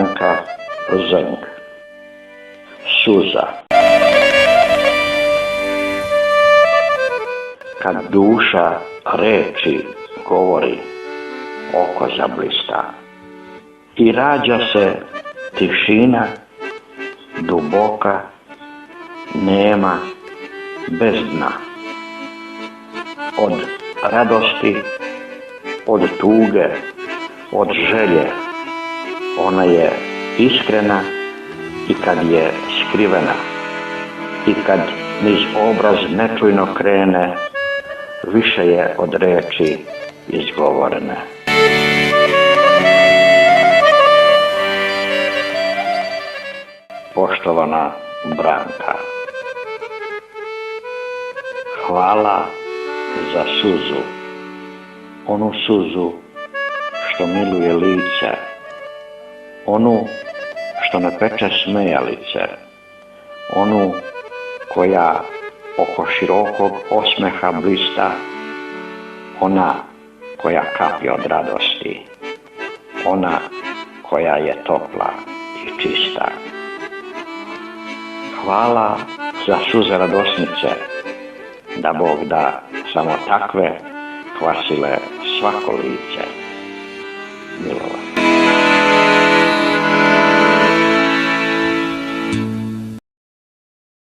Branka Zeng. Suza. Kad duša reči govori, oko zablista i rađa se tišina duboka, nema, bez dna. Od radosti, od tuge, od želje, ona je iskrena i kad je skrivena i kad niz obraz nečujno krene, više je od reči izgovorene. Poštovana Branka, hvala za suzu, onu suzu što miluje lice, onu što ne peče smejalice, onu koja oko širokog osmeha blista, ona koja kapi od radosti, ona koja je topla i čista. Hvala za suze radosnice, da Bog da samo takve kvasile svako lice. Milova.